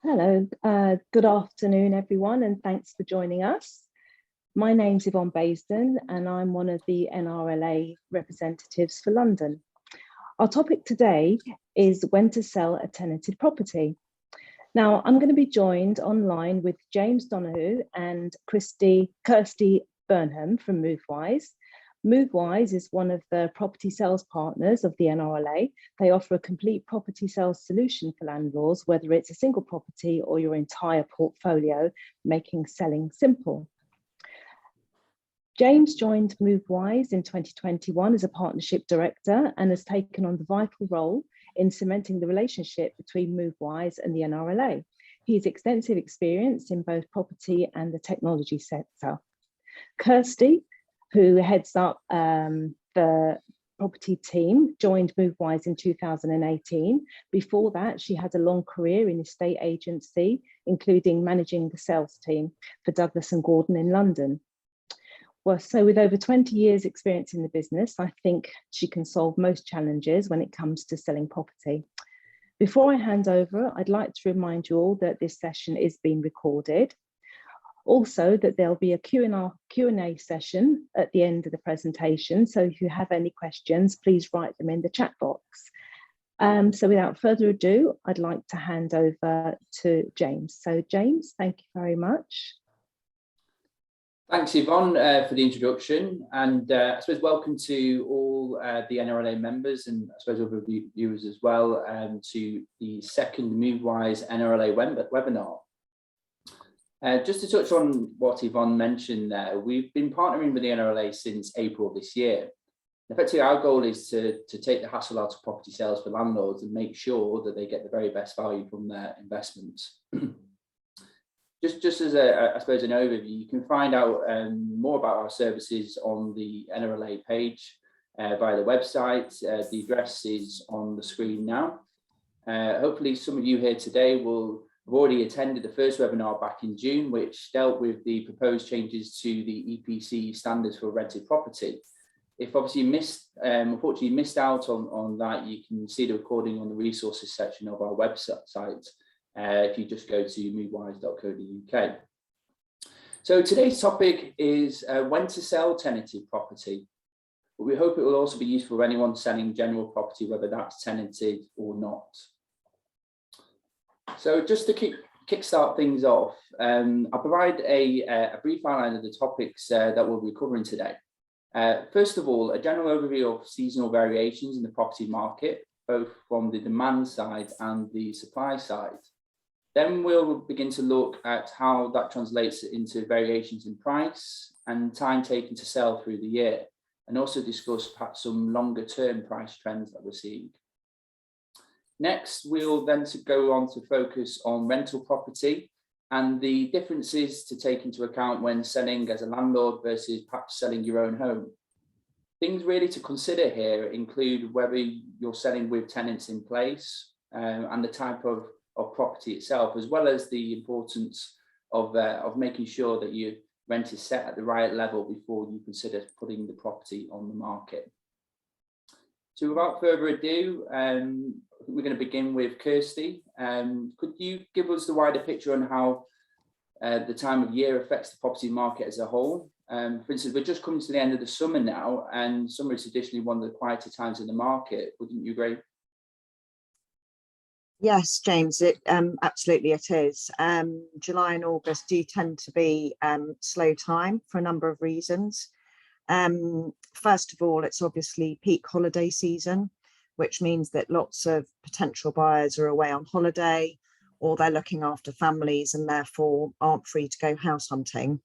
Hello, good afternoon, everyone, and thanks for joining us. My name's Yvonne Baisden, and I'm one of the NRLA representatives for London. Our topic today is when to sell a tenanted property. Now, I'm going to be joined online with James Donoghue and Kirsty Burnham from Movewise. Movewise is one of the property sales partners of the NRLA. They offer a complete property sales solution for landlords, whether it's a single property or your entire portfolio, making selling simple. James joined Movewise in 2021 as a partnership director and has taken on the vital role in cementing the relationship between Movewise and the NRLA. He has extensive experience in both property and the technology sector. Kirsty, who heads up the property team, joined Movewise in 2018. Before that, she had a long career in estate agency, including managing the sales team for Douglas & Gordon in London. Well, so with over 20 years experience in the business, I think she can solve most challenges when it comes to selling property. Before I hand over, I'd like to remind you all that this session is being recorded. Also, that there'll be a Q&A session at the end of the presentation. So if you have any questions, please write them in the chat box. So without further ado, I'd like to hand over to James. So James, thank you very much. Thanks, Yvonne, for the introduction. And I suppose welcome to all the NRLA members and I suppose other viewers as well to the second Movewise NRLA webinar. Just to touch on what Yvonne mentioned there, we've been partnering with the NRLA since April this year. Effectively, our goal is to take the hassle out of property sales for landlords and make sure that they get the very best value from their investments. Just as I suppose an overview, you can find out more about our services on the NRLA page via the website. The address is on the screen now. Hopefully some of you here today will have already attended the first webinar back in June, which dealt with the proposed changes to the EPC standards for rented property. If obviously you unfortunately missed out on that, you can see the recording on the resources section of our website. If you just go to movewise.co.uk. So today's topic is when to sell tenanted property. But we hope it will also be useful for anyone selling general property, whether that's tenanted or not. So just to kickstart things off, I'll provide a brief outline of the topics that we'll be covering today. First of all, a general overview of seasonal variations in the property market, both from the demand side and the supply side. Then we'll begin to look at how that translates into variations in price and time taken to sell through the year, and also discuss perhaps some longer term price trends that we're seeing. Next, we'll then go on to focus on rental property and the differences to take into account when selling as a landlord versus perhaps selling your own home. Things really to consider here include whether you're selling with tenants in place and the type of property itself, as well as the importance of making sure that your rent is set at the right level before you consider putting the property on the market. So without further ado, we're going to begin with Kirsty. Could you give us the wider picture on how the time of year affects the property market as a whole? For instance, we're just coming to the end of the summer now, and summer is traditionally one of the quieter times in the market. Wouldn't you agree? Yes, James, absolutely it is. July and August do tend to be slow time for a number of reasons. First of all, it's obviously peak holiday season, which means that lots of potential buyers are away on holiday or they're looking after families and therefore aren't free to go house hunting.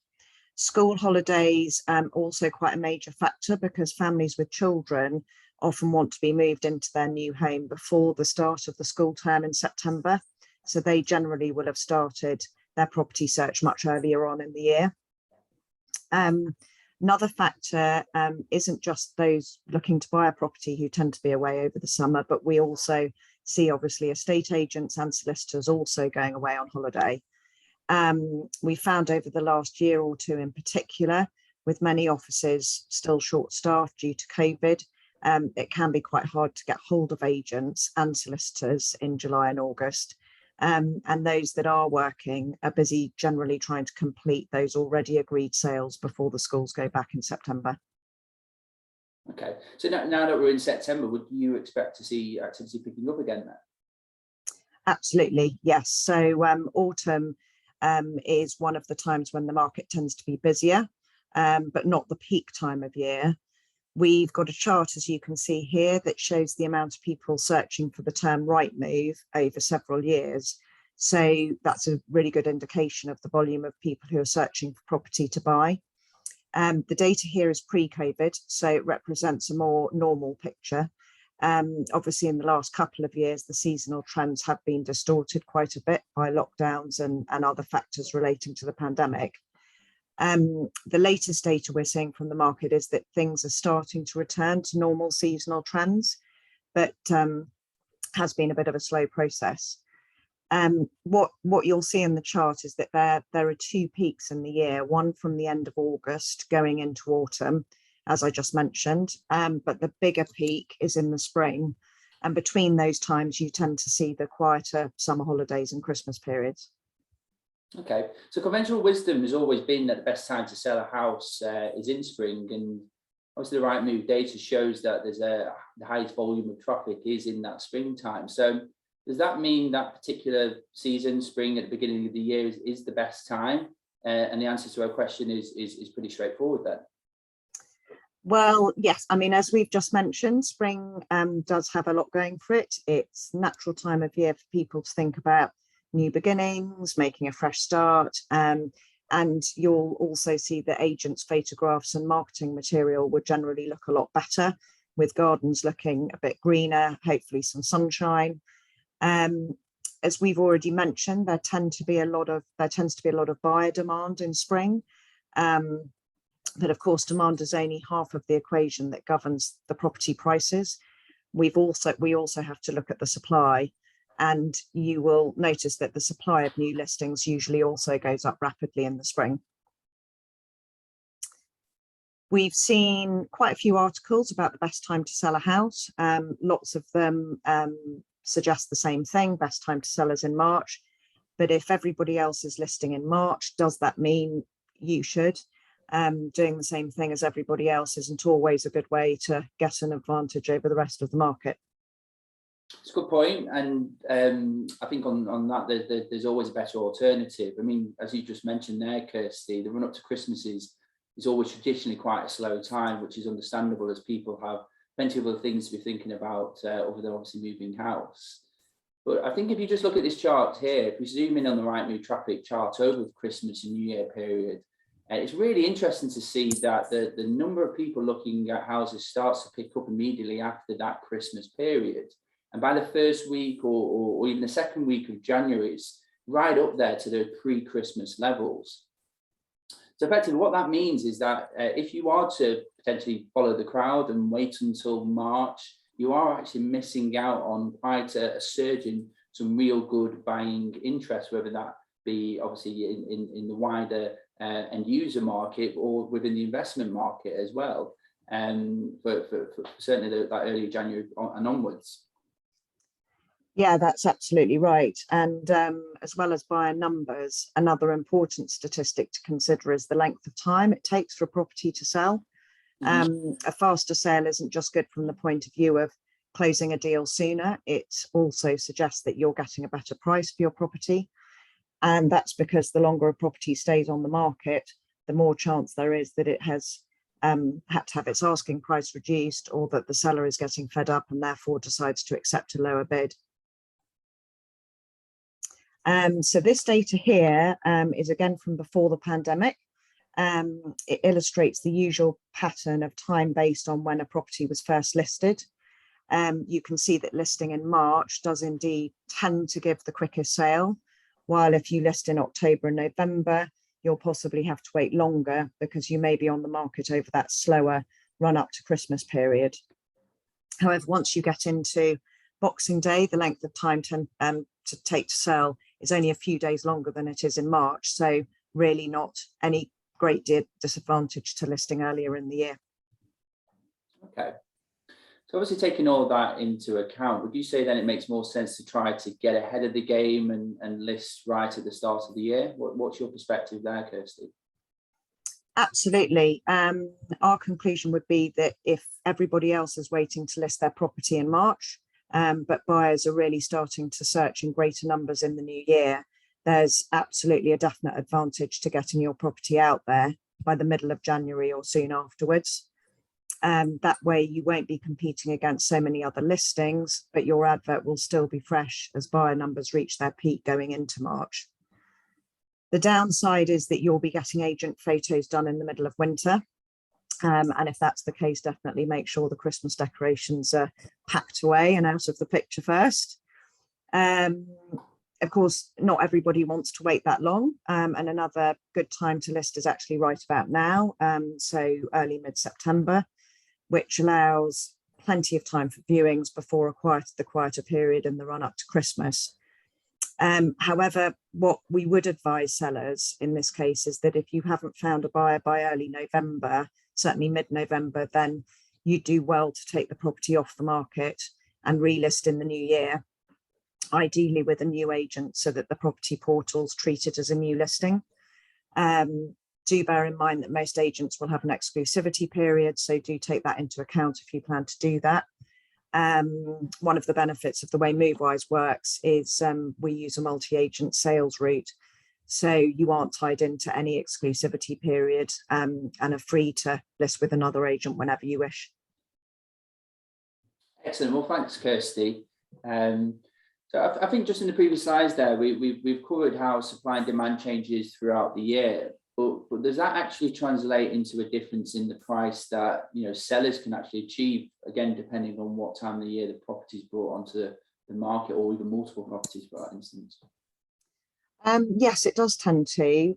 School holidays also quite a major factor because families with children often want to be moved into their new home before the start of the school term in September. So they generally will have started their property search much earlier on in the year. Another factor isn't just those looking to buy a property who tend to be away over the summer, but we also see obviously estate agents and solicitors also going away on holiday. We found over the last year or two in particular, with many offices still short-staffed due to COVID, it can be quite hard to get hold of agents and solicitors in July and August. And those that are working are busy generally trying to complete those already agreed sales before the schools go back in September. Okay, so now that we're in September, would you expect to see activity picking up again then? Absolutely, yes. So autumn is one of the times when the market tends to be busier, but not the peak time of year. We've got a chart, as you can see here, that shows the amount of people searching for the term right move over several years. So that's a really good indication of the volume of people who are searching for property to buy. The data here is pre-COVID, so it represents a more normal picture. Obviously, in the last couple of years, the seasonal trends have been distorted quite a bit by lockdowns and other factors relating to the pandemic. The latest data we're seeing from the market is that things are starting to return to normal seasonal trends, but has been a bit of a slow process. What you'll see in the chart is that there are two peaks in the year, one from the end of August going into autumn, as I just mentioned, but the bigger peak is in the spring. And between those times, you tend to see the quieter summer holidays and Christmas periods. Okay, so conventional wisdom has always been that the best time to sell a house is in spring, and obviously the Rightmove data shows that the highest volume of traffic is in that springtime. So does that mean that particular season, spring at the beginning of the year, is the best time? And the answer to our question is pretty straightforward then. Well, yes, I mean, as we've just mentioned, spring does have a lot going for it. It's a natural time of year for people to think about new beginnings, making a fresh start. And you'll also see that agents' photographs and marketing material would generally look a lot better, with gardens looking a bit greener, hopefully some sunshine. As we've already mentioned, there tends to be a lot of buyer demand in spring. But of course, demand is only half of the equation that governs the property prices. We also have to look at the supply, and you will notice that the supply of new listings usually also goes up rapidly in the spring. We've seen quite a few articles about the best time to sell a house. Lots of them suggest the same thing, best time to sell is in March. But if everybody else is listing in March, does that mean you should? Doing the same thing as everybody else isn't always a good way to get an advantage over the rest of the market. It's a good point, and I think on that there's always a better alternative. I mean, as you just mentioned there, Kirsty, the run up to Christmas is always traditionally quite a slow time, which is understandable as people have plenty of other things to be thinking about other than obviously moving house. But I think if you just look at this chart here, if we zoom in on the Rightmove traffic chart over the Christmas and New Year period, it's really interesting to see that the number of people looking at houses starts to pick up immediately after that Christmas period. And by the first week or even the second week of January, it's right up there to the pre-Christmas levels. So effectively what that means is that if you are to potentially follow the crowd and wait until March, you are actually missing out on quite a surge in some real good buying interest, whether that be obviously in the wider end user market or within the investment market as well, for certainly that early January and onwards. Yeah, that's absolutely right. And as well as buyer numbers, another important statistic to consider is the length of time it takes for a property to sell. A faster sale isn't just good from the point of view of closing a deal sooner. It also suggests that you're getting a better price for your property. And that's because the longer a property stays on the market, the more chance there is that it has had to have its asking price reduced, or that the seller is getting fed up and therefore decides to accept a lower bid. So this data here is again from before the pandemic. It illustrates the usual pattern of time based on when a property was first listed. You can see that listing in March does indeed tend to give the quickest sale, while if you list in October and November, you'll possibly have to wait longer because you may be on the market over that slower run up to Christmas period. However, once you get into Boxing Day, the length of time to take to sell is only a few days longer than it is in March. So really not any great disadvantage to listing earlier in the year. Okay. So obviously taking all that into account, would you say then it makes more sense to try to get ahead of the game and list right at the start of the year? What's your perspective there, Kirsty? Absolutely. Our conclusion would be that if everybody else is waiting to list their property in March, but buyers are really starting to search in greater numbers in the new year, there's absolutely a definite advantage to getting your property out there by the middle of January or soon afterwards. That way you won't be competing against so many other listings, but your advert will still be fresh as buyer numbers reach their peak going into March. The downside is that you'll be getting agent photos done in the middle of winter. And if that's the case, definitely make sure the Christmas decorations are packed away and out of the picture first. Of course, not everybody wants to wait that long. And another good time to list is actually right about now. So early mid-September, which allows plenty of time for viewings before the quieter period in the run up to Christmas. However, what we would advise sellers in this case is that if you haven't found a buyer by early November, certainly mid-November, then you do well to take the property off the market and relist in the new year, ideally with a new agent so that the property portals treat it as a new listing. Do bear in mind that most agents will have an exclusivity period, so do take that into account if you plan to do that. One of the benefits of the way Movewise works is we use a multi-agent sales route, so you aren't tied into any exclusivity period and are free to list with another agent whenever you wish. Excellent. Well, thanks, Kirsty. So I think just in the previous slides there, we've covered how supply and demand changes throughout the year. But does that actually translate into a difference in the price that sellers can actually achieve, again, depending on what time of the year the property is brought onto the market, or even multiple properties, for instance? Yes, it does tend to.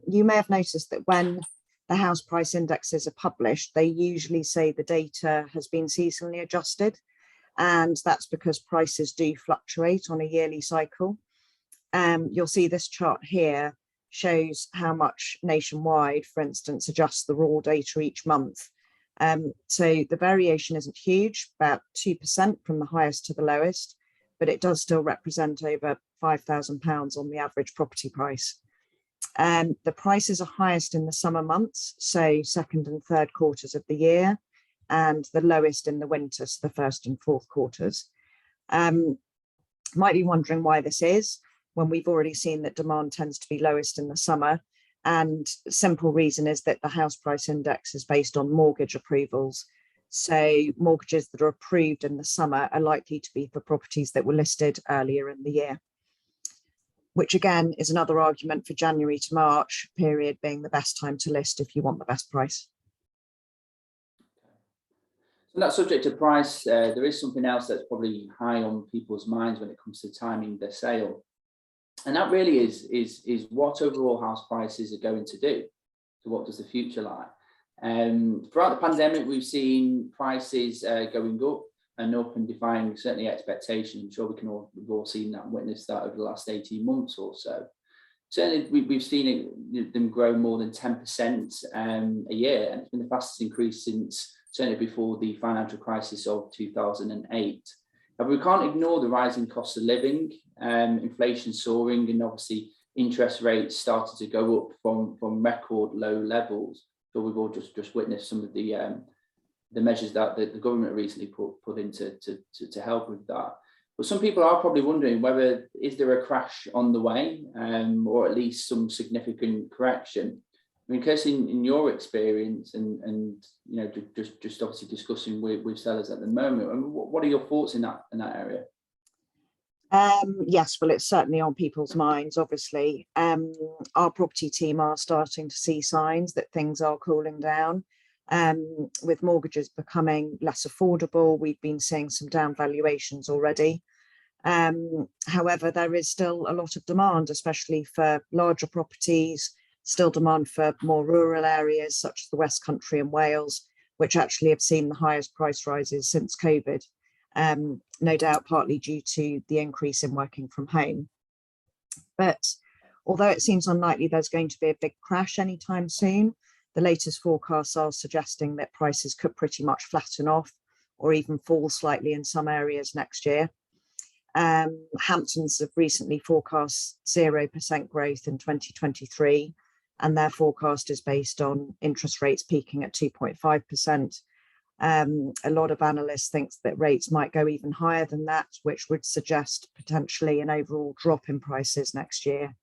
You may have noticed that when the house price indexes are published, they usually say the data has been seasonally adjusted, and that's because prices do fluctuate on a yearly cycle. You'll see this chart here shows how much nationwide, for instance, adjusts the raw data each month. So the variation isn't huge, about 2% from the highest to the lowest, but it does still represent over £5,000 on the average property price. The prices are highest in the summer months, so second and third quarters of the year, and the lowest in the winter, so the first and fourth quarters. Might be wondering why this is, when we've already seen that demand tends to be lowest in the summer. And the simple reason is that the house price index is based on mortgage approvals. So mortgages that are approved in the summer are likely to be for properties that were listed earlier in the year, which again is another argument for January to March period being the best time to list if you want the best price. So that subject to price, there is something else that's probably high on people's minds when it comes to timing their sale. And that really is what overall house prices are going to do. So what does the future like? Throughout the pandemic, we've seen prices going up and defying certainly expectations. I'm sure we've all seen that and witnessed that over the last 18 months or so. Certainly, we've seen them grow more than 10% a year, and it's been the fastest increase since certainly before the financial crisis of 2008. But we can't ignore the rising cost of living, inflation soaring, and obviously interest rates started to go up from record low levels. So we've all just witnessed some of the measures that the government recently put in to help with that. But some people are probably wondering whether is there a crash on the way, or at least some significant correction. I mean, Kirsty, in your experience, and just obviously discussing with sellers at the moment, I mean, what are your thoughts in that area? Yes, well, it's certainly on people's minds, obviously. Our property team are starting to see signs that things are cooling down. With mortgages becoming less affordable, we've been seeing some down valuations already. However, there is still a lot of demand, especially for larger properties, still demand for more rural areas such as the West Country and Wales, which actually have seen the highest price rises since COVID. No doubt partly due to the increase in working from home. But although it seems unlikely there's going to be a big crash anytime soon, the latest forecasts are suggesting that prices could pretty much flatten off or even fall slightly in some areas next year. Hamptons have recently forecast 0% growth in 2023, and their forecast is based on interest rates peaking at 2.5%. A lot of analysts think that rates might go even higher than that, which would suggest potentially an overall drop in prices next year.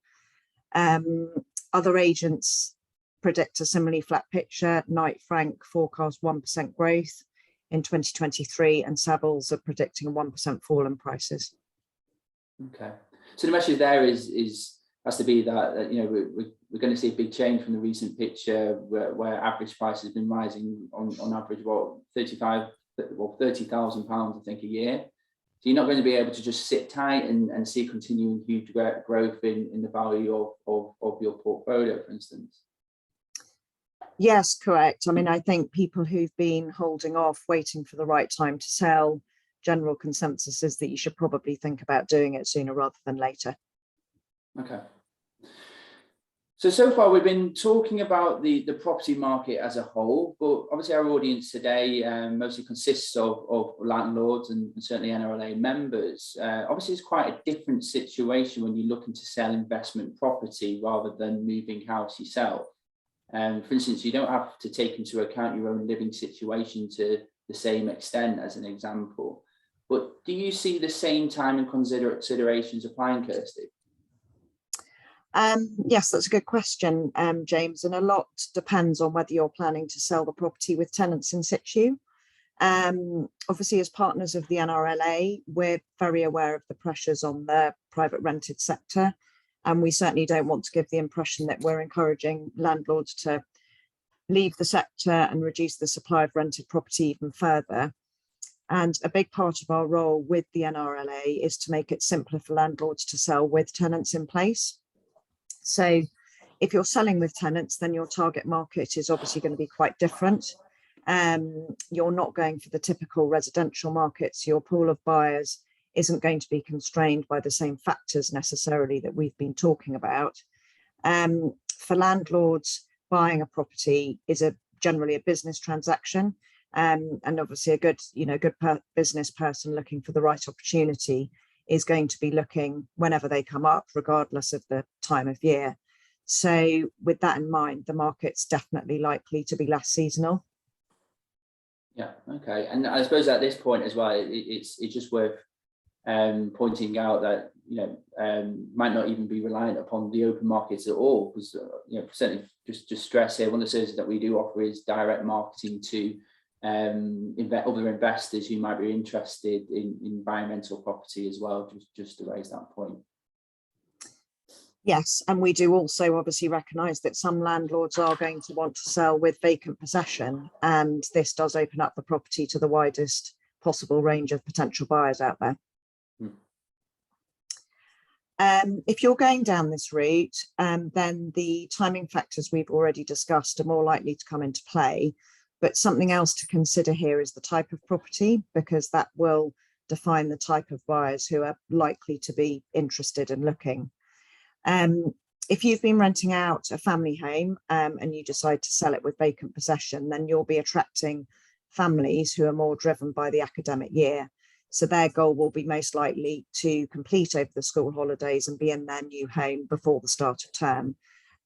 Other agents predict a similarly flat picture. Knight Frank forecast 1% growth in 2023, and Savills are predicting a 1% fall in prices. Okay, so the message there has to be that you know we're going to see a big change from the recent picture where average prices have been rising on average £30,000 I think a year. So you're not going to be able to just sit tight and see continuing huge growth in the value of your portfolio, for instance. Yes, correct. I mean, I think people who've been holding off, waiting for the right time to sell, general consensus is that you should probably think about doing it sooner rather than later. Okay. So far we've been talking about the property market as a whole, but obviously our audience today mostly consists of landlords and certainly NRLA members. Obviously it's quite a different situation when you're looking to sell investment property rather than moving house yourself. For instance, you don't have to take into account your own living situation to the same extent as an example. But do you see the same time and considerations applying, Kirsty? Yes, that's a good question, James, and a lot depends on whether you're planning to sell the property with tenants in situ. Obviously, as partners of the NRLA, we're very aware of the pressures on the private rented sector, and we certainly don't want to give the impression that we're encouraging landlords to leave the sector and reduce the supply of rented property even further. And a big part of our role with the NRLA is to make it simpler for landlords to sell with tenants in place. So if you're selling with tenants, then your target market is obviously going to be quite different. You're not going for the typical residential markets. Your pool of buyers isn't going to be constrained by the same factors necessarily that we've been talking about. For landlords, buying a property is generally a business transaction. And obviously a good business person looking for the right opportunity is going to be looking whenever they come up, regardless of the time of year. So with that in mind, the market's definitely likely to be less seasonal. Yeah, okay. And I suppose at this point as well, it's just worth pointing out that, might not even be reliant upon the open markets at all, because, certainly just stress here, one of the services that we do offer is direct marketing to other investors who might be interested in buying rental property as well, just to raise that point. Yes, and we do also obviously recognise that some landlords are going to want to sell with vacant possession, and this does open up the property to the widest possible range of potential buyers out there. If you're going down this route, then the timing factors we've already discussed are more likely to come into play. But something else to consider here is the type of property, because that will define the type of buyers who are likely to be interested in looking. If you've been renting out a family home and you decide to sell it with vacant possession, then you'll be attracting families who are more driven by the academic year. So their goal will be most likely to complete over the school holidays and be in their new home before the start of term.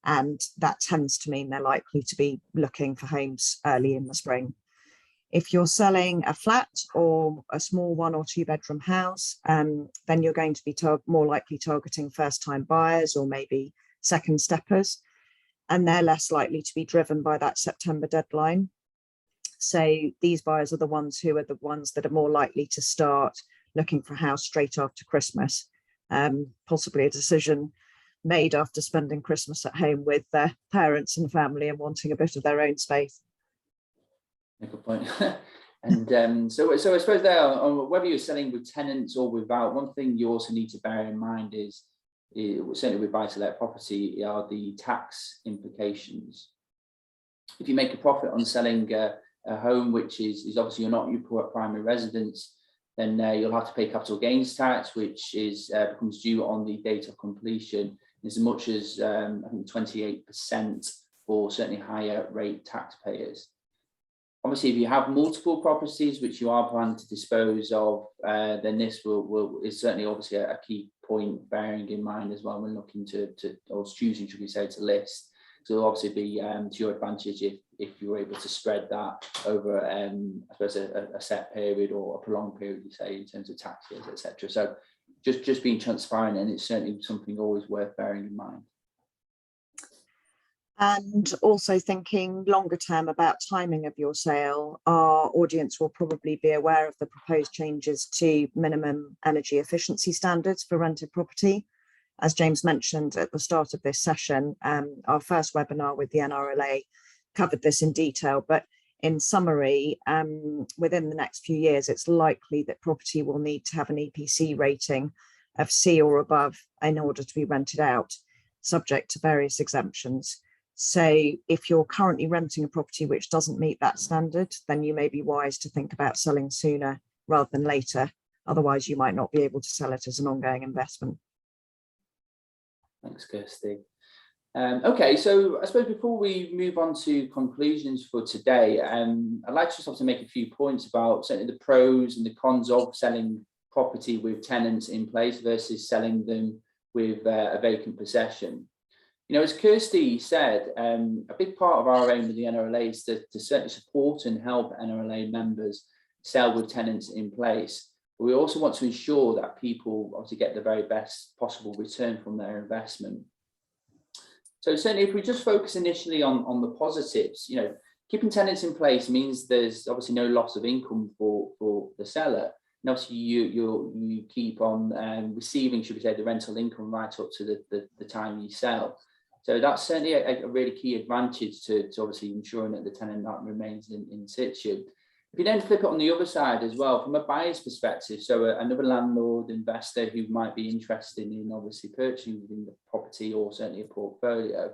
And that tends to mean they're likely to be looking for homes early in the spring. If you're selling a flat or a small 1 or 2 bedroom house, then you're going to be more likely targeting first-time buyers or maybe second steppers, and they're less likely to be driven by that September deadline. So these buyers are the ones that are more likely to start looking for a house straight after Christmas, possibly a decision made after spending Christmas at home with their parents and family and wanting a bit of their own space. Good point. And so I suppose there, on whether you're selling with tenants or without, one thing you also need to bear in mind is certainly with buy-to-let property are the tax implications. If you make a profit on selling a home, which is obviously you're not your primary residence, then you'll have to pay capital gains tax, which becomes due on the date of completion, as much as I think 28% for certainly higher rate taxpayers. Obviously, if you have multiple properties which you are planning to dispose of, then this is certainly obviously a key point bearing in mind as well when looking to or choosing, should we say, to list. So it'll obviously be to your advantage if you're able to spread that over, I suppose, a set period or a prolonged period, you say, in terms of tax years, etc. So just being transparent, and it's certainly something always worth bearing in mind. And also thinking longer term about timing of your sale, our audience will probably be aware of the proposed changes to minimum energy efficiency standards for rented property. As James mentioned at the start of this session, our first webinar with the NRLA covered this in detail, but in summary, within the next few years, it's likely that property will need to have an EPC rating of C or above in order to be rented out, subject to various exemptions. So if you're currently renting a property which doesn't meet that standard, then you may be wise to think about selling sooner rather than later. Otherwise, you might not be able to sell it as an ongoing investment. Thanks, Kirsty. Okay, so I suppose before we move on to conclusions for today, I'd like to just also make a few points about certainly the pros and the cons of selling property with tenants in place versus selling them with a vacant possession. You know, as Kirsty said, a big part of our aim with the NRLA is to certainly support and help NRLA members sell with tenants in place. But we also want to ensure that people obviously get the very best possible return from their investment. So certainly if we just focus initially on the positives, you know, keeping tenants in place means there's obviously no loss of income for the seller. And obviously you keep on receiving, should we say, the rental income right up to the time you sell. So that's certainly a really key advantage to obviously ensuring that the tenant that remains in situ. If you then flip it on the other side as well, from a buyer's perspective, so another landlord investor who might be interested in obviously purchasing the property or certainly a portfolio,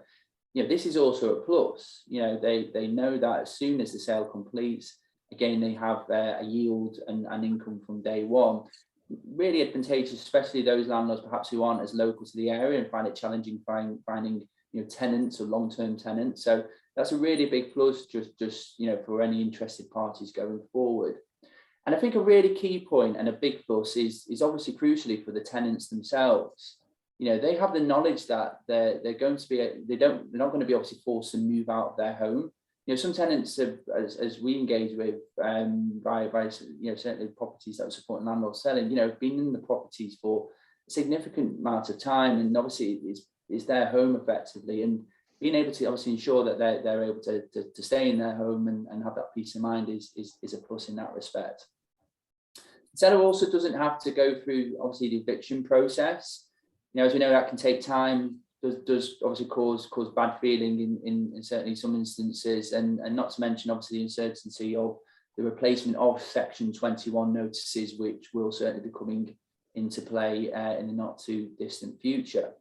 you know, this is also a plus. You know, they know that as soon as the sale completes, again, they have a yield and income from day one. Really advantageous, especially those landlords perhaps who aren't as local to the area and find it challenging finding you know, tenants or long-term tenants. So that's a really big plus just you know, for any interested parties going forward. And I think a really key point and a big plus is obviously crucially for the tenants themselves. You know, they have the knowledge that they're going to be, they're not going to be obviously forced to move out of their home. You know, some tenants have, as we engage with by you know, certainly properties that are supporting landlord selling, you know, been in the properties for a significant amount of time, and obviously it's their home effectively, and being able to obviously ensure that they're able to stay in their home and have that peace of mind is a plus in that respect. The seller also doesn't have to go through obviously the eviction process. You know, as we know, that can take time, does obviously cause bad feeling in certainly some instances, and not to mention obviously the uncertainty of the replacement of Section 21 notices, which will certainly be coming into play in the not too distant future.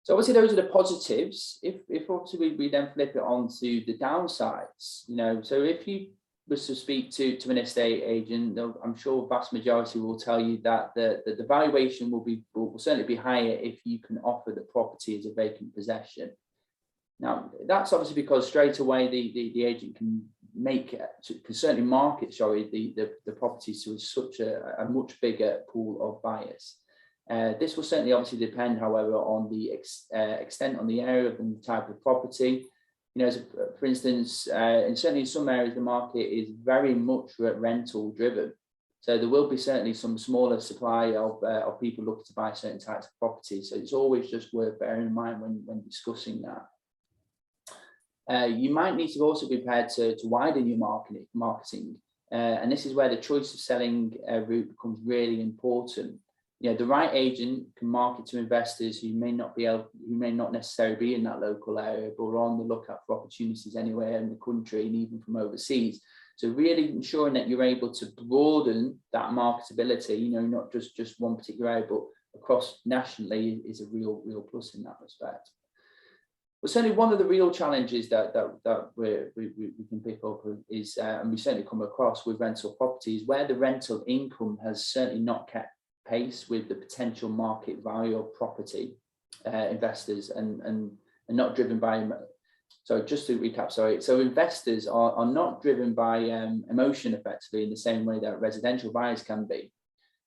So obviously those are the positives. If obviously we then flip it on to the downsides, you know, so if you was to speak to an estate agent, I'm sure a vast majority will tell you that the valuation will certainly be higher if you can offer the property as a vacant possession. Now that's obviously because straight away the agent can certainly market the properties to such a much bigger pool of buyers. This will certainly obviously depend, however, on the extent on the area and the type of property. You know, for instance, and certainly in some areas, the market is very much rental driven. So there will be certainly some smaller supply of people looking to buy certain types of properties. So it's always just worth bearing in mind when discussing that. You might need to also be prepared to widen your marketing. And this is where the choice of selling route becomes really important. You know, the right agent can market to investors who may not necessarily be in that local area, but are on the lookout for opportunities anywhere in the country and even from overseas. So really ensuring that you're able to broaden that marketability, you know, not just one particular area, but across nationally is a real plus in that respect. But certainly one of the real challenges that we can pick up is, and we certainly come across with rental properties, where the rental income has certainly not kept pace with the potential market value of property investors and not driven by So just to recap, sorry. So investors are not driven by emotion effectively in the same way that residential buyers can be.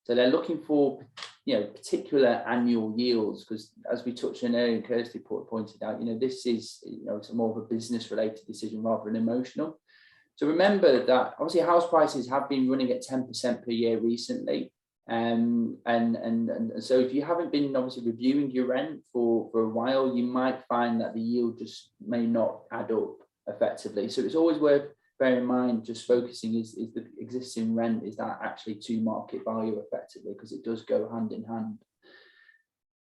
So they're looking for, particular annual yields, because as we touched on earlier, and Kirsty pointed out, this is, it's more of a business related decision rather than emotional. So remember that obviously house prices have been running at 10% per year recently. And so if you haven't been obviously reviewing your rent for a while, you might find that the yield just may not add up effectively. So it's always worth bearing in mind, just focusing is the existing rent, is that actually to market value effectively, because it does go hand in hand.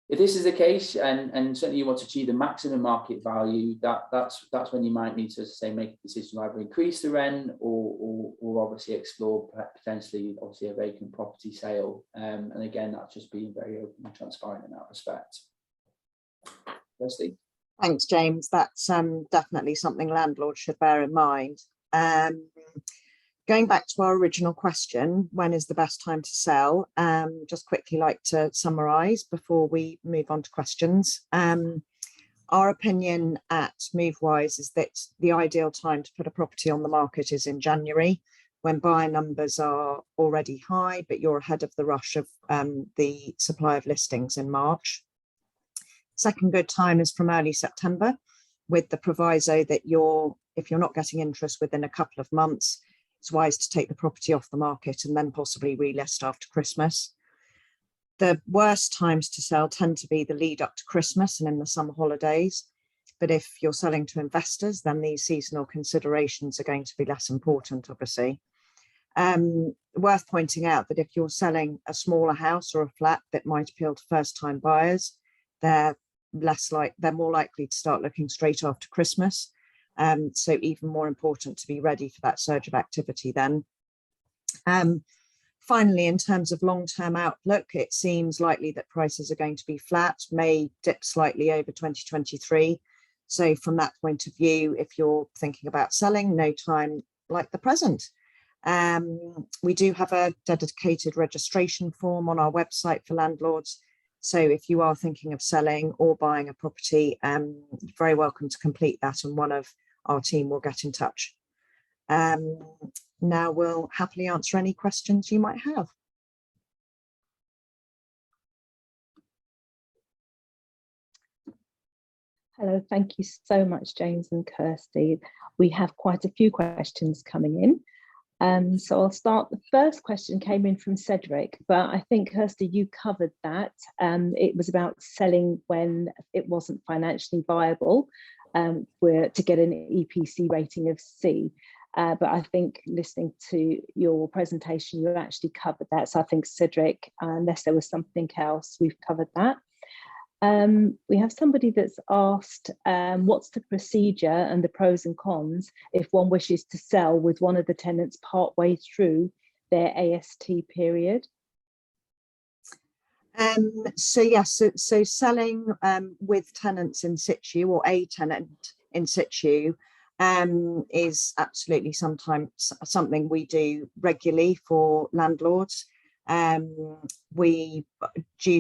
If this is the case, and certainly you want to achieve the maximum market value, that's when you might need to, as I say, make a decision to either increase the rent or obviously explore potentially obviously a vacant property sale. And again, that's just being very open and transparent in that respect. Kirsty? Thanks, James. That's definitely something landlords should bear in mind. Going back to our original question, when is the best time to sell? Just quickly like to summarise before we move on to questions. Our opinion at Movewise is that the ideal time to put a property on the market is in January, when buyer numbers are already high, but you're ahead of the rush of the supply of listings in March. Second good time is from early September, with the proviso that if you're not getting interest within a couple of months, it's wise to take the property off the market and then possibly relist after Christmas. The worst times to sell tend to be the lead up to Christmas and in the summer holidays. But if you're selling to investors, then these seasonal considerations are going to be less important, obviously. Worth pointing out that if you're selling a smaller house or a flat that might appeal to first-time buyers, they're more likely to start looking straight after Christmas. So even more important to be ready for that surge of activity then. Finally, in terms of long-term outlook, it seems likely that prices are going to be flat, may dip slightly over 2023. So from that point of view, if you're thinking about selling, no time like the present. We do have a dedicated registration form on our website for landlords. So if you are thinking of selling or buying a property, you're very welcome to complete that, and one of our team will get in touch. Now we'll happily answer any questions you might have. Hello, thank you so much, James and Kirsty. We have quite a few questions coming in. So I'll start. The first question came in from Cedric, but I think, Kirsty, you covered that. It was about selling when it wasn't financially viable to get an EPC rating of C. But I think listening to your presentation, you actually covered that. So I think, Cedric, unless there was something else, we've covered that. We have somebody that's asked, what's the procedure and the pros and cons if one wishes to sell with one of the tenants partway through their AST period? So selling with tenants in situ, or a tenant in situ, is absolutely sometimes something we do regularly for landlords. Due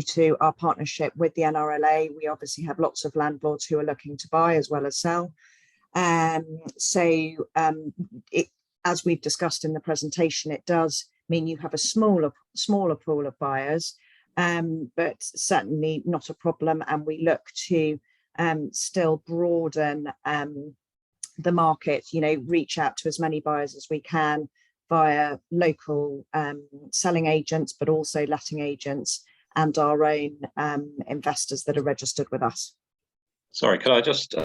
to our partnership with the NRLA, we obviously have lots of landlords who are looking to buy as well as sell. As we've discussed in the presentation, it does mean you have a smaller pool of buyers, but certainly not a problem. And we look to still broaden the market, reach out to as many buyers as we can via local selling agents, but also letting agents and our own investors that are registered with us. Sorry, could I just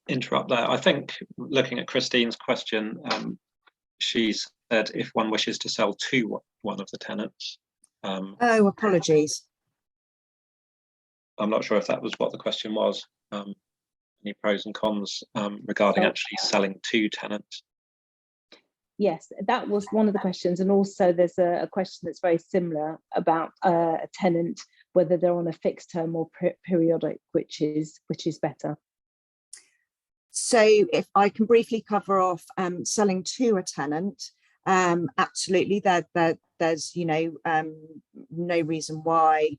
interrupt there? I think looking at Christine's question, she said if one wishes to sell to one of the tenants. Oh, apologies. I'm not sure if that was what the question was. Any pros and cons regarding actually selling to tenants? Yes, that was one of the questions. And also there's a question that's very similar about a tenant, whether they're on a fixed term or periodic, which is better. So if I can briefly cover off selling to a tenant, absolutely, there's no reason why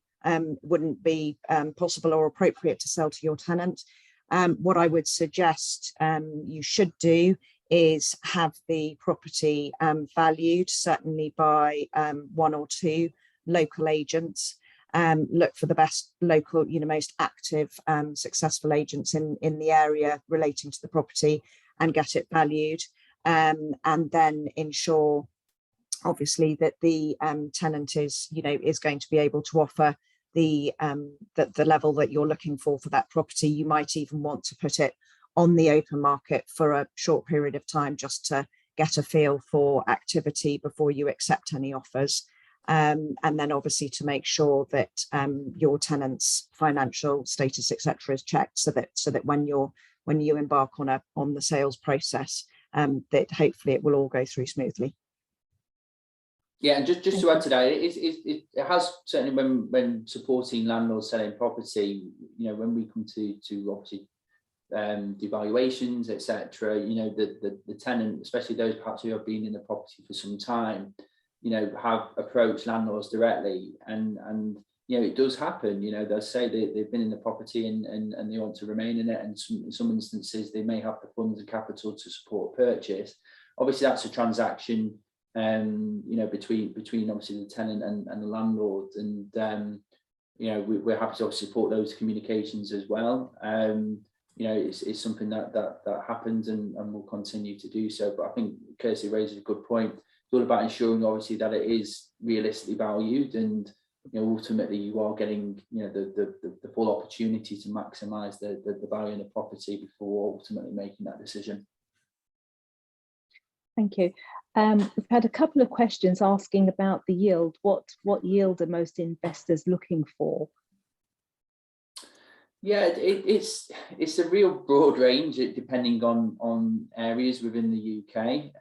wouldn't be possible or appropriate to sell to your tenant. What I would suggest you should do is have the property valued, certainly by one or two local agents. Look for the best local, most active, successful agents in the area relating to the property, and get it valued. And then ensure, obviously, that the tenant is going to be able to offer the level that you're looking for that property. You might even want to put it on the open market for a short period of time, just to get a feel for activity before you accept any offers. And then obviously to make sure that your tenant's financial status, etc., is checked, so that when you embark on the sales process, that hopefully it will all go through smoothly. Yeah, and just to add to that, it has certainly, when supporting landlords selling property, when we come to obviously do valuations, etc., the tenant, especially those perhaps who have been in the property for some time, have approached landlords directly, and it does happen. They'll say they've been in the property and they want to remain in it, and in some instances they may have the funds and capital to support purchase. Obviously that's a transaction between obviously the tenant and the landlord, and we're happy to support those communications as well. It's something that happens and will continue to do so. But I think Kirsty raises a good point. It's all about ensuring, obviously, that it is realistically valued, and ultimately you are getting the full opportunity to maximise the value of the property before ultimately making that decision. Thank you. We've had a couple of questions asking about the yield. What yield are most investors looking for? Yeah, it's a real broad range, depending on areas within the UK.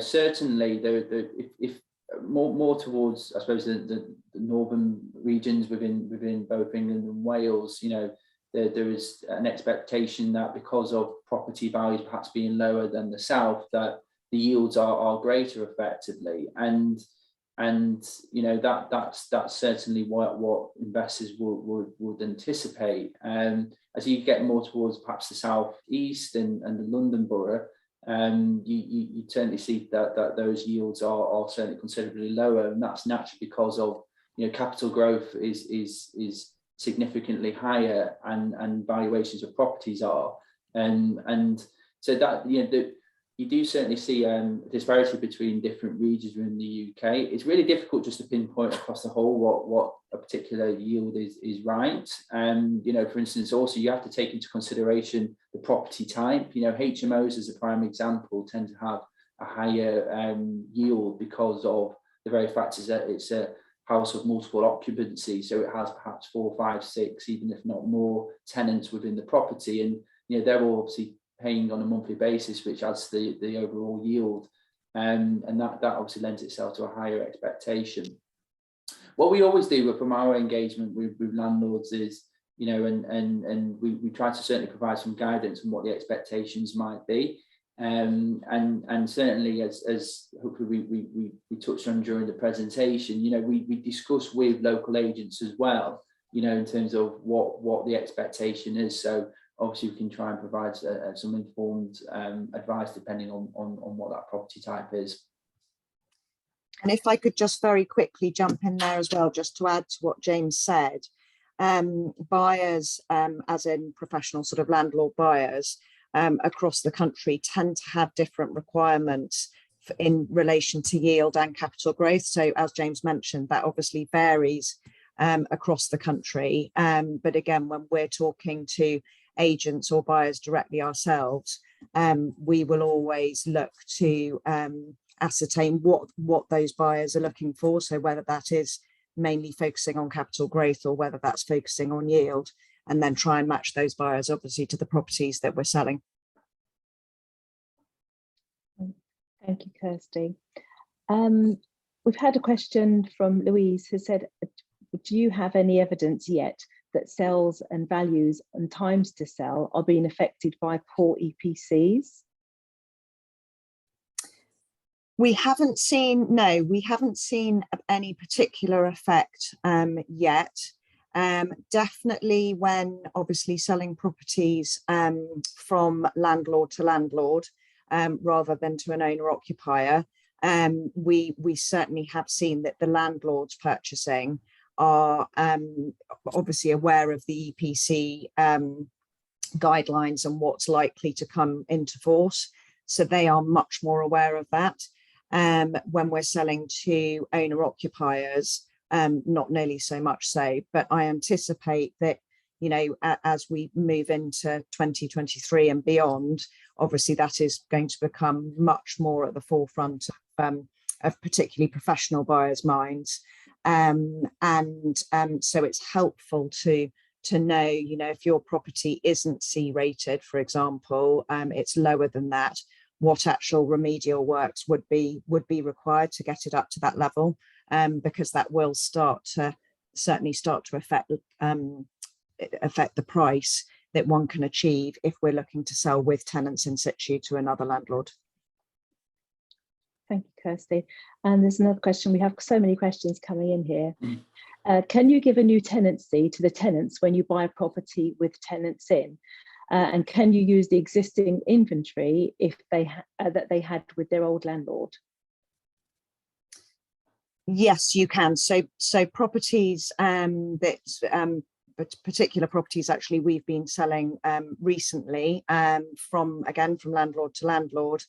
Certainly if more towards, I suppose, the northern regions within both England and Wales, there is an expectation that because of property values perhaps being lower than the south, that the yields are greater effectively, and that's certainly what investors would anticipate. As you get more towards perhaps the south east and the London borough, you certainly see that those yields are certainly considerably lower, and that's naturally because of capital growth is significantly higher, and valuations of properties are, and so that you do certainly see disparity between different regions within the UK. It's really difficult just to pinpoint across the whole what a particular yield is right. For instance, also you have to take into consideration the property type. HMOs, as a prime example, tend to have a higher yield because of the very fact is that it's a house of multiple occupancy, so it has perhaps 4, 5, 6, even if not more tenants within the property, and they're all obviously paying on a monthly basis, which adds to the overall yield, and that obviously lends itself to a higher expectation. What we always do from our engagement with landlords is, and we try to certainly provide some guidance on what the expectations might be, and certainly as hopefully we touched on during the presentation, we discuss with local agents as well, in terms of what the expectation is. So obviously we can try and provide some informed advice depending on what that property type is. And if I could just very quickly jump in there as well, just to add to what James said, buyers, as in professional sort of landlord buyers across the country, tend to have different requirements in relation to yield and capital growth. So as James mentioned, that obviously varies across the country. But again, when we're talking to agents or buyers directly ourselves, we will always look to ascertain what those buyers are looking for. So whether that is mainly focusing on capital growth or whether that's focusing on yield, and then try and match those buyers obviously to the properties that we're selling. Thank you, Kirsty. We've had a question from Louise who said, do you have any evidence yet that sales and values and times to sell are being affected by poor EPCs? We haven't seen any particular effect yet. Definitely when obviously selling properties from landlord to landlord rather than to an owner occupier, we certainly have seen that the landlords purchasing are obviously aware of the EPC guidelines and what's likely to come into force. So they are much more aware of that. When we're selling to owner occupiers, not nearly so much so, but I anticipate that, you know, as we move into 2023 and beyond, obviously that is going to become much more at the forefront of particularly professional buyers' minds. So it's helpful to know, you know, if your property isn't C rated, for example, it's lower than that, what actual remedial works would be required to get it up to that level, because that will certainly start to affect the price that one can achieve if we're looking to sell with tenants in situ to another landlord. Thank you, Kirsty. And there's another question. We have so many questions coming in here. Can you give a new tenancy to the tenants when you buy a property with tenants in? And can you use the existing inventory if that they had with their old landlord? Yes, you can. So properties particular properties actually we've been selling recently from landlord to landlord.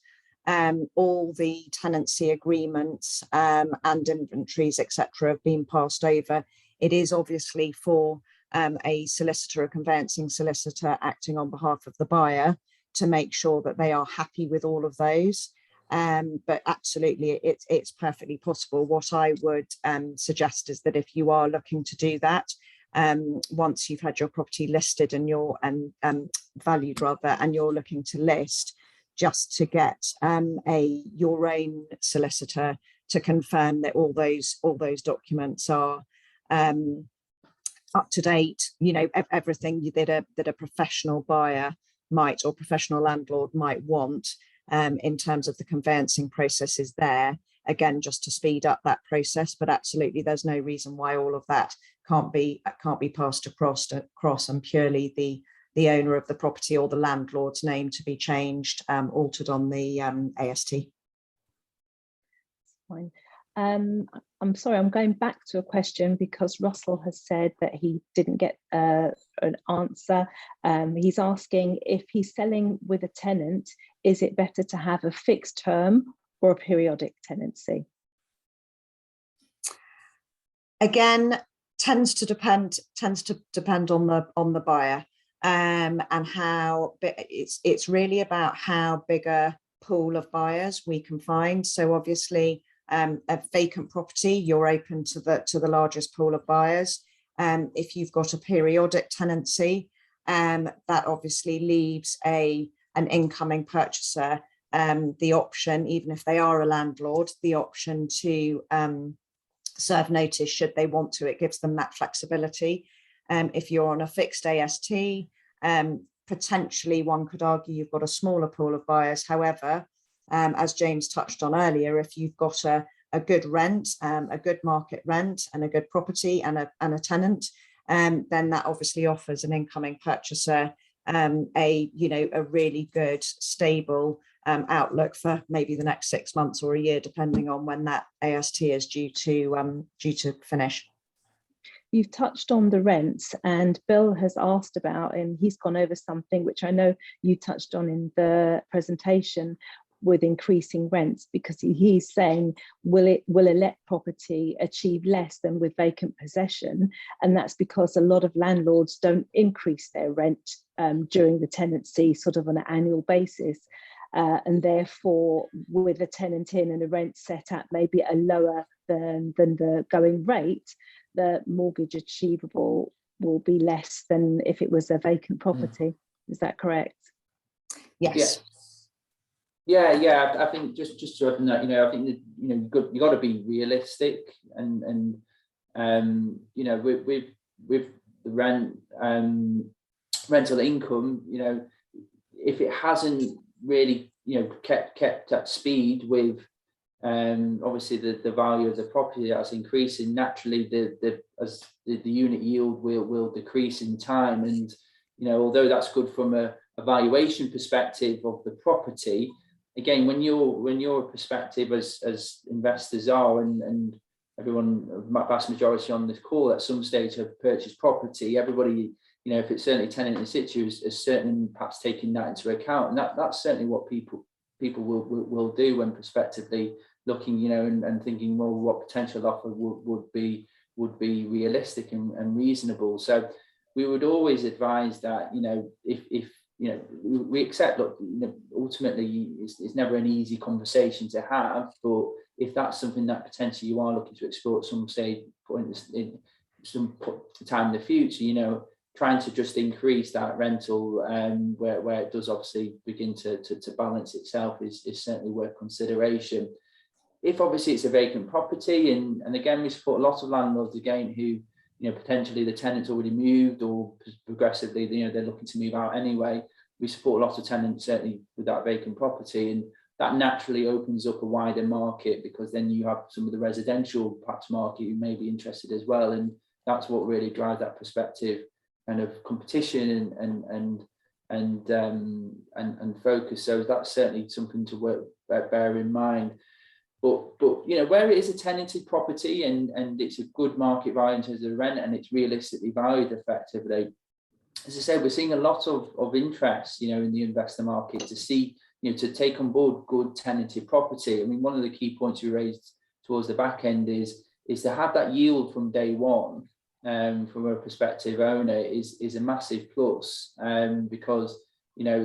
All the tenancy agreements and inventories, etc., have been passed over. It is obviously for a solicitor, a conveyancing solicitor, acting on behalf of the buyer to make sure that they are happy with all of those. But absolutely, it's perfectly possible. What I would suggest is that if you are looking to do that, once you've had your property listed and valued rather, and you're looking to list, just to get your own solicitor to confirm that all those documents are up to date. You know, everything that a professional buyer might, or professional landlord might want in terms of the conveyancing process is there, again, just to speed up that process. But absolutely, there's no reason why all of that can't be passed across and purely the owner of the property or the landlord's name to be changed, altered on the AST. Fine. I'm sorry, I'm going back to a question because Russell has said that he didn't get an answer. He's asking, if he's selling with a tenant, is it better to have a fixed term or a periodic tenancy? Again, tends to depend on the buyer, and how it's really about how big a pool of buyers we can find. So obviously, a vacant property, you're open to the largest pool of buyers. If you've got a periodic tenancy, that obviously leaves an incoming purchaser the option, even if they are a landlord, the option to serve notice should they want to. It gives them that flexibility. If you're on a fixed AST, potentially one could argue you've got a smaller pool of buyers. However, as James touched on earlier, if you've got a good rent, a good market rent, and a good property and a tenant, then that obviously offers an incoming purchaser a really good, stable outlook for maybe the next 6 months or a year, depending on when that AST is due to finish. You've touched on the rents, and Bill has asked about, and he's gone over something which I know you touched on in the presentation with increasing rents, because he's saying, will a let property achieve less than with vacant possession? And that's because a lot of landlords don't increase their rent during the tenancy, sort of on an annual basis. And therefore, with a tenant in and a rent set at maybe a lower than the going rate, the mortgage achievable will be less than if it was a vacant property. Is that correct? Yes. Yeah. I think just to open that, I think that, you got to be realistic, and with the rent, rental income, if it hasn't really kept at speed with Obviously the value of the property that's increasing, naturally as the unit yield will decrease in time. And although that's good from a valuation perspective of the property, again, when your perspective as investors are, and everyone, vast majority on this call at some stage have purchased property, everybody, if it's certainly tenant in situ, is certainly perhaps taking that into account, and that's certainly what people will do when prospectively looking, and thinking, well, what potential offer would be realistic and reasonable. So we would always advise that, if we accept, look, ultimately it's never an easy conversation to have, but if that's something that potentially you are looking to explore at some stage, in some time in the future, trying to just increase that rental, where it does obviously begin to balance itself is certainly worth consideration. If obviously it's a vacant property, and again, we support a lot of landlords again who, potentially the tenant's already moved, or progressively, they're looking to move out anyway. We support a lot of tenants certainly with that vacant property, and that naturally opens up a wider market, because then you have some of the residential perhaps market who may be interested as well, and that's what really drives that perspective kind of competition and focus. So that's certainly something to bear in mind. But where it is a tenanted property and it's a good market value in terms of the rent, and it's realistically valued effectively, as I said, we're seeing a lot of interest, in the investor market to see, to take on board good tenanted property. I mean, one of the key points we raised towards the back end is to have that yield from day one, from a prospective owner is a massive plus, because you're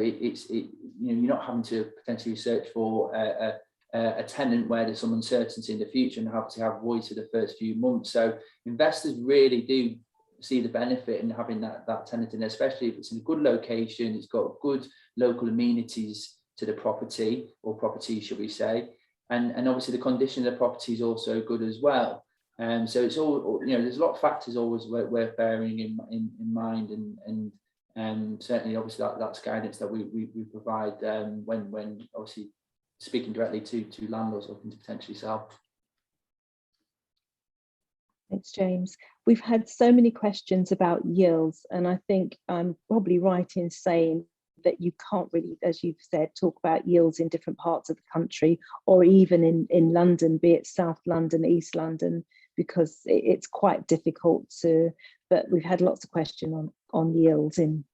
not having to potentially search for a tenant where there's some uncertainty in the future and have to have voice for the first few months. So investors really do see the benefit in having that tenant in, especially if it's in a good location, it's got good local amenities to the property, or property should we say, and obviously the condition of the property is also good as well. So it's all, there's a lot of factors always worth bearing in mind, and certainly obviously that's guidance that we provide when obviously speaking directly to landlords looking to potentially sell. Thanks, James. We've had so many questions about yields, and I think I'm probably right in saying that you can't really, as you've said, talk about yields in different parts of the country, or even in London, be it South London, East London, because it's quite difficult to, but we've had lots of questions on yields, in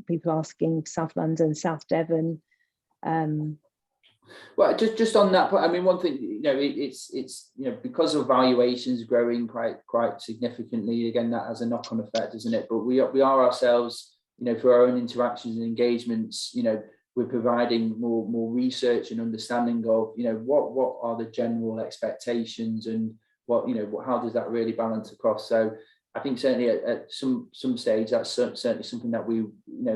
people asking South London, South Devon. Well, just on that point, I mean, one thing, it's because of valuations growing quite significantly, again, that has a knock-on effect, isn't it? But we are ourselves, through our own interactions and engagements, we're providing more research and understanding of, what are the general expectations, and how does that really balance across. So I think certainly at some stage, that's certainly something that we,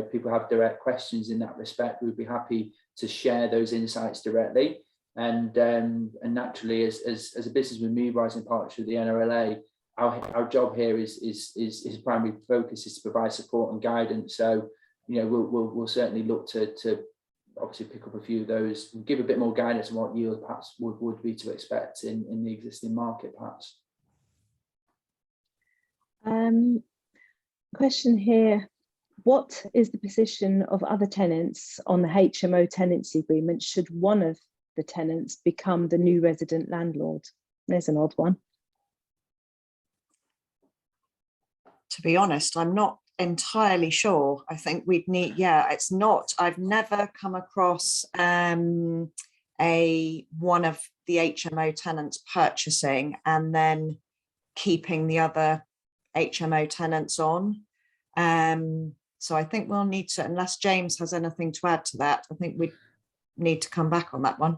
people have direct questions in that respect, we'd be happy to share those insights directly. And naturally, as a business with Movewise in partnership with the NRLA, our job here is primary focus is to provide support and guidance. So we'll certainly look to obviously pick up a few of those, give a bit more guidance on what yield perhaps would be to expect in the existing market perhaps. Question here: what is the position of other tenants on the HMO tenancy agreement should one of the tenants become the new resident landlord? There's an odd one. To be honest, I'm not entirely sure. I think we'd need, it's not, I've never come across one of the HMO tenants purchasing and then keeping the other HMO tenants on. So I think we'll need to, unless James has anything to add to that, I think we need to come back on that one.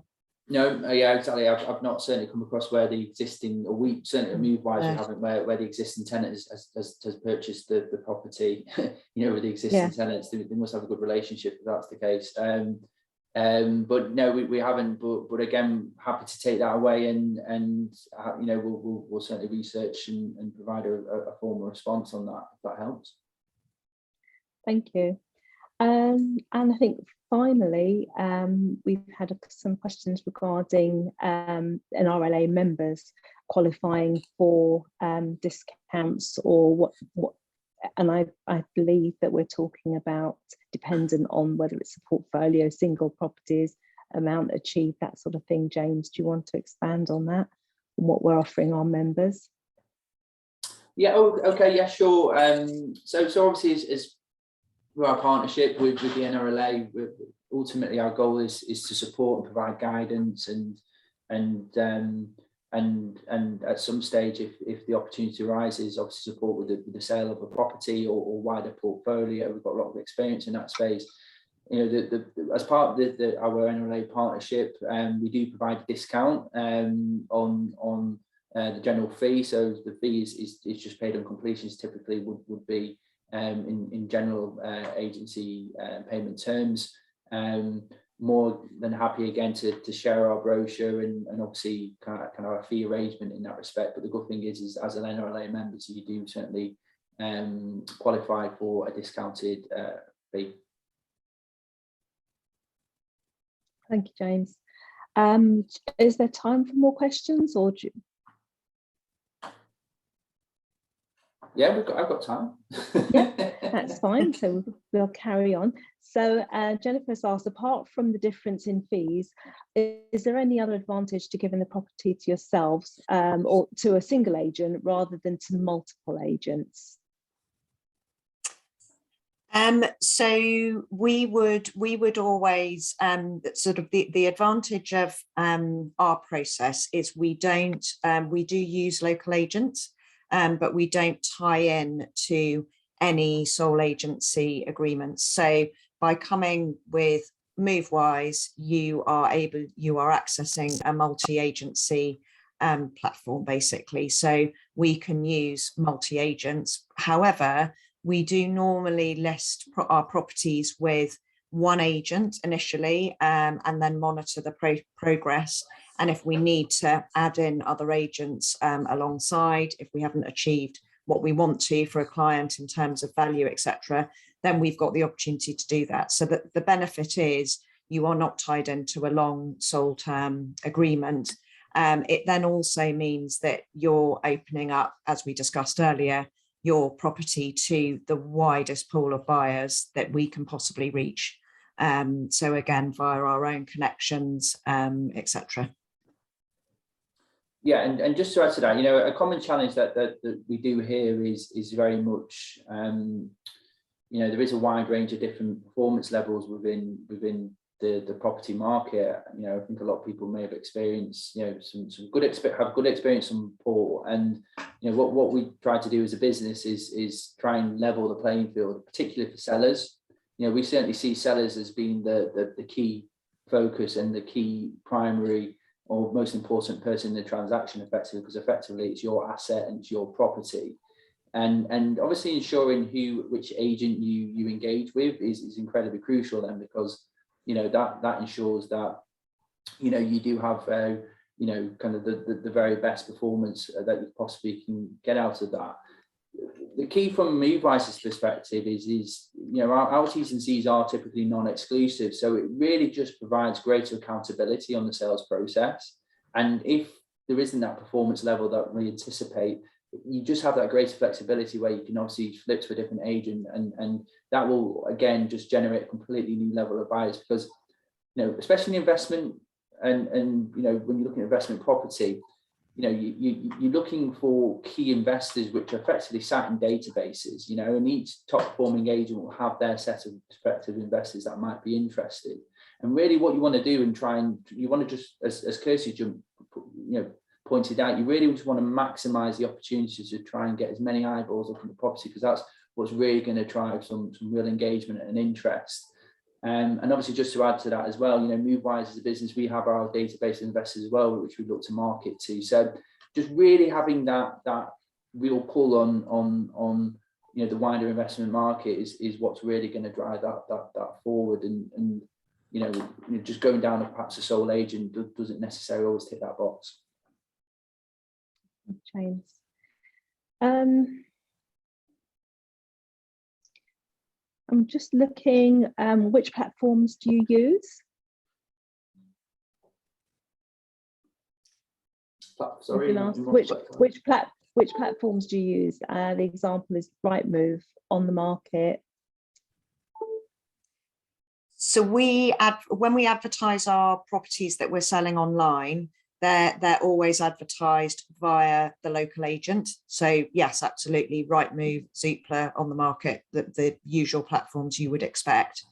No, yeah, exactly. I've not certainly come across where the existing, or we certainly at Movewise, we haven't, where the existing tenant has purchased the property, with the existing tenants. They must have a good relationship if that's the case. But no, we haven't. But again, happy to take that away, and we'll certainly research and provide a formal response on that if that helps. Thank you. And I think finally, we've had some questions regarding NRLA members qualifying for discounts, or what, and I believe that we're talking about dependent on whether it's a portfolio, single properties, amount achieved, that sort of thing. James, do you want to expand on that and what we're offering our members? Yeah, oh, okay, yeah, sure. So obviously, as through our partnership with the NRLA, ultimately our goal is to support and provide guidance and at some stage, if the opportunity arises, obviously support with the sale of a property or wider portfolio. We've got a lot of experience in that space. You know, as part of our NRLA partnership, we do provide a discount on the general fee. So the fee is just paid on completions. Typically would be in general agency payment terms. More than happy again to share our brochure and obviously kind of our fee arrangement in that respect. But the good thing is as an NRLA member, so you do certainly qualify for a discounted fee. Thank you, James. Is there time for more questions, or do you... Yeah, I've got time. Yeah, that's fine. So we'll carry on. So Jennifer's asked, apart from the difference in fees, is there any other advantage to giving the property to yourselves or to a single agent rather than to multiple agents? So we would always sort of the advantage of our process is we do use local agents. But we don't tie in to any sole agency agreements. So by coming with Movewise, you are accessing a multi-agency platform, basically. So we can use multi-agents. However, we do normally list our properties with one agent initially, and then monitor the progress. And if we need to add in other agents alongside, if we haven't achieved what we want to for a client in terms of value, etc., then we've got the opportunity to do that. So that the benefit is you are not tied into a long sole term agreement. It then also means that you're opening up, as we discussed earlier, your property to the widest pool of buyers that we can possibly reach. So again, via our own connections, etc. Yeah, and just to add to that, you know, a common challenge that we do here is very much, you know, there is a wide range of different performance levels within the property market. You know, I think a lot of people may have experienced, you know, some good experience, some poor, and you know what we try to do as a business is try and level the playing field, particularly for sellers. You know, we certainly see sellers as being the key focus and the key primary or most important person in the transaction, effectively, because effectively it's your asset and it's your property. And obviously ensuring which agent you engage with is incredibly crucial then, because you know that ensures that you know you do have you know kind of the very best performance that you possibly can get out of that. The key from Movewise's perspective is you know our T's and C's are typically non-exclusive, so it really just provides greater accountability on the sales process. And if there isn't that performance level that we anticipate, you just have that greater flexibility where you can obviously flip to a different agent, and that will again just generate a completely new level of buyers, because you know especially in investment and you know when you're looking at investment property, you know you're looking for key investors which are effectively sat in databases, you know, and each top performing agent will have their set of prospective investors that might be interested. And really what you want to do and you want to just, as Kirsty pointed out, you really just want to maximize the opportunities to try and get as many eyeballs up on the property, because that's what's really going to drive some real engagement and interest. And obviously, just to add to that as well, you know, Movewise as a business, we have our database of investors as well, which we look to market to. So just really having that real pull on you know the wider investment market is what's really going to drive that forward. And you know just going down perhaps a sole agent doesn't necessarily always tick that box. James. I'm just looking, which platforms do you use? Sorry, Which platforms do you use? The example is Rightmove, On the Market. So when we advertise our properties that we're selling online, they're always advertised via the local agent. So yes, absolutely, Rightmove, Zoopla, On the Market, the usual platforms you would expect.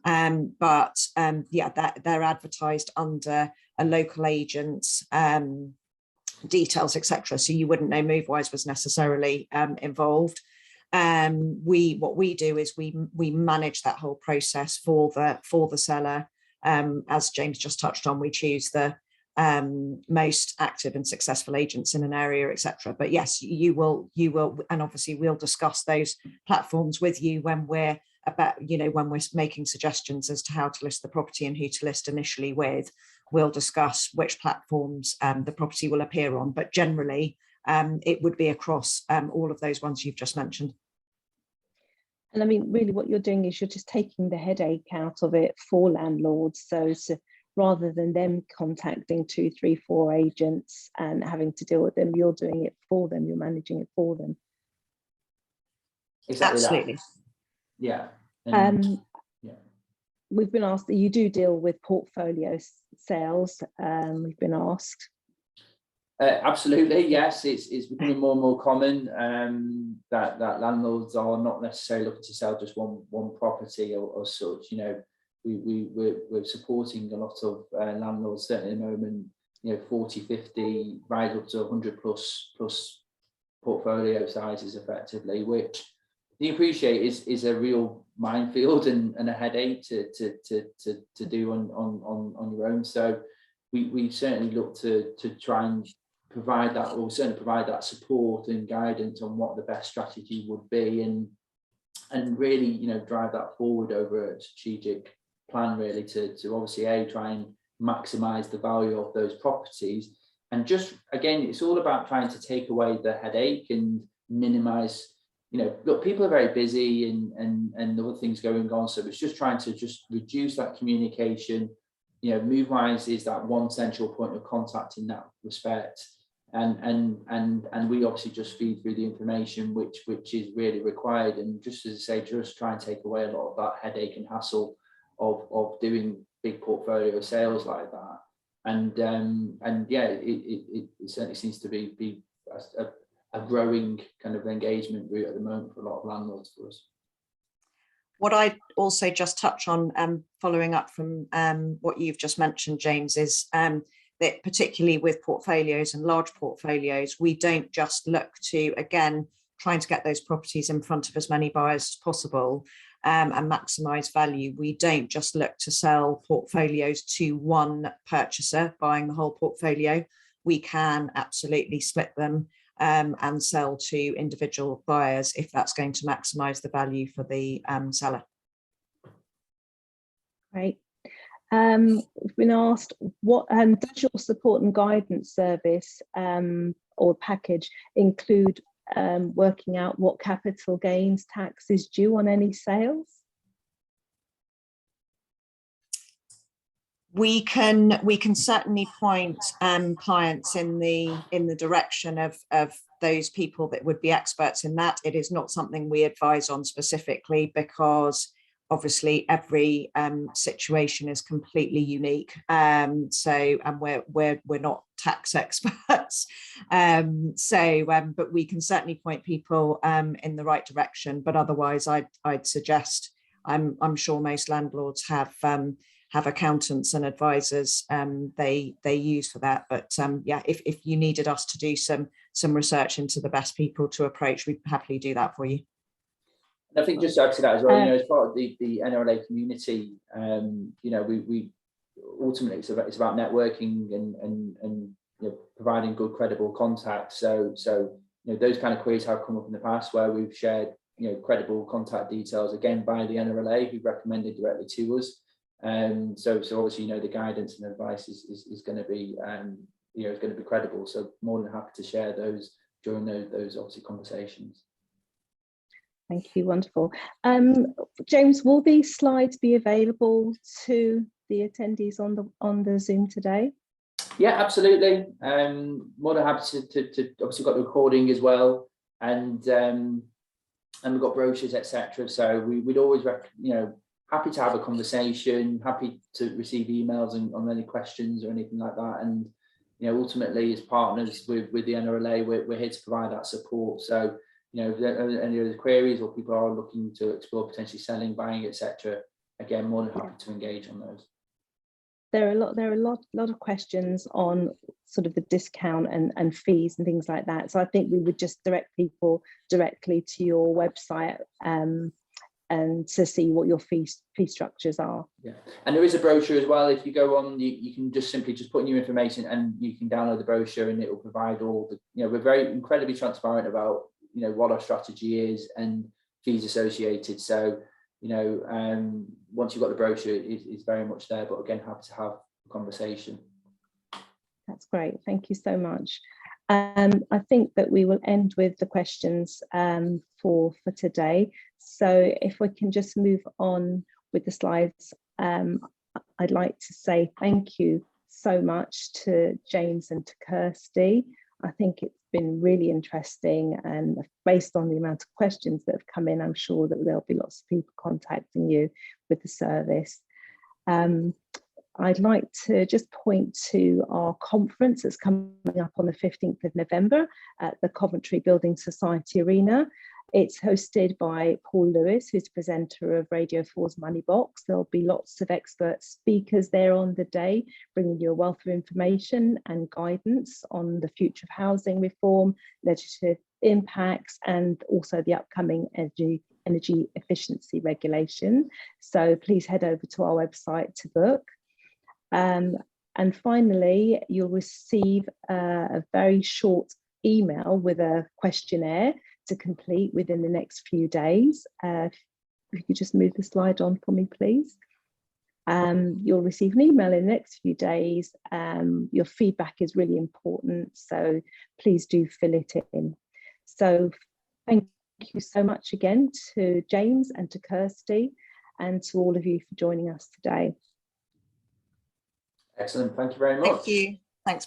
But yeah, they're advertised under a local agent's details, etc. So you wouldn't know Movewise was necessarily involved. What we do is we manage that whole process for the seller. As James just touched on, we choose the most active and successful agents in an area, etc. But yes, you will, and obviously we'll discuss those platforms with you when we're when we're making suggestions as to how to list the property and who to list initially with. We'll discuss which platforms the property will appear on, but generally it would be across all of those ones you've just mentioned. And I mean, really what you're doing is you're just taking the headache out of it for landlords. So rather than them contacting 2, 3, 4 agents and having to deal with them, you're doing it for them, you're managing it for them. Exactly. Absolutely. That. Yeah. Yeah. We've been asked that you do deal with portfolio sales. We've been asked. Absolutely, yes. It's becoming more and more common that landlords are not necessarily looking to sell just one property or such. You know, we're supporting a lot of landlords certainly at the moment. You know, 40, 50, right up to 100 plus portfolio sizes effectively, which you appreciate is a real minefield and a headache to do on your own. So we certainly look to try and provide that, or certainly provide that support and guidance on what the best strategy would be, and really, you know, drive that forward over a strategic plan, really, to obviously try and maximize the value of those properties. And just again, it's all about trying to take away the headache and minimize. You know, look, people are very busy and other things going on, so it's just trying to just reduce that communication. You know, Movewise is that one central point of contact in that respect, and we obviously just feed through the information which is really required, and just as I say, just try and take away a lot of that headache and hassle of doing big portfolio sales like that. And yeah, it certainly seems to be a growing kind of engagement route at the moment for a lot of landlords for us. What I'd also just touch on, following up from what you've just mentioned, James, is that particularly with portfolios and large portfolios, we don't just look to, again, trying to get those properties in front of as many buyers as possible and maximise value. We don't just look to sell portfolios to one purchaser buying the whole portfolio. We can absolutely split them and sell to individual buyers if that's going to maximise the value for the seller. Great. We've been asked, what does your support and guidance service or package include working out what capital gains tax is due on any sales? We can certainly point clients in the direction of those people that would be experts in that. It is not something we advise on specifically, because obviously every situation is completely unique. And we're not tax experts. But we can certainly point people in the right direction. But otherwise, I'd suggest, I'm sure most landlords have accountants and advisors they use for that. But yeah, if you needed us to do some research into the best people to approach, we'd happily do that for you. I think just to add to that as well, you know, as part of the NRLA community, you know, we ultimately it's about networking and you know, providing good credible contacts. So you know, those kind of queries have come up in the past where we've shared, you know, credible contact details, again by the NRLA, who recommended directly to us. So obviously, you know, the guidance and advice is going to be you know, is going to be credible. So more than happy to share those during those obviously conversations. Thank you, wonderful. James, will these slides be available to the attendees on the Zoom today? Yeah, absolutely. More than happy to obviously got the recording as well, and we've got brochures, etc. So we'd always, happy to have a conversation, happy to receive emails on any questions or anything like that. And ultimately, as partners with the NRLA, we're here to provide that support. So if there are any other queries or people are looking to explore potentially selling, buying, etc., again, more than happy to engage on those. There are a lot of questions on sort of the discount and fees and things like that. So I think we would just direct people directly to your website and to see what your fee structures are. Yeah, and there is a brochure as well. If you go on, you can just simply put in your information and you can download the brochure, and it will provide all the, we're very incredibly transparent about what our strategy is and fees associated. So once you've got the brochure, it's very much there, but again, happy to have a conversation. That's great, thank you so much. I think that we will end with the questions for today. So if we can just move on with the slides, I'd like to say thank you so much to James and to Kirsty. I think it's been really interesting, and based on the amount of questions that have come in, I'm sure that there'll be lots of people contacting you with the service. I'd like to just point to our conference that's coming up on the 15th of November at the Coventry Building Society Arena. It's hosted by Paul Lewis, who's the presenter of Radio 4's Money Box. There'll be lots of expert speakers there on the day, bringing you a wealth of information and guidance on the future of housing reform, legislative impacts, and also the upcoming energy efficiency regulation. So please head over to our website to book. And finally, you'll receive a very short email with a questionnaire to complete within the next few days. If you could just move the slide on for me, please. You'll receive an email in the next few days. Your feedback is really important, so please do fill it in. So thank you so much again to James and to Kirsty, and to all of you for joining us today. Excellent, thank you very much. Thank you. Thanks very much.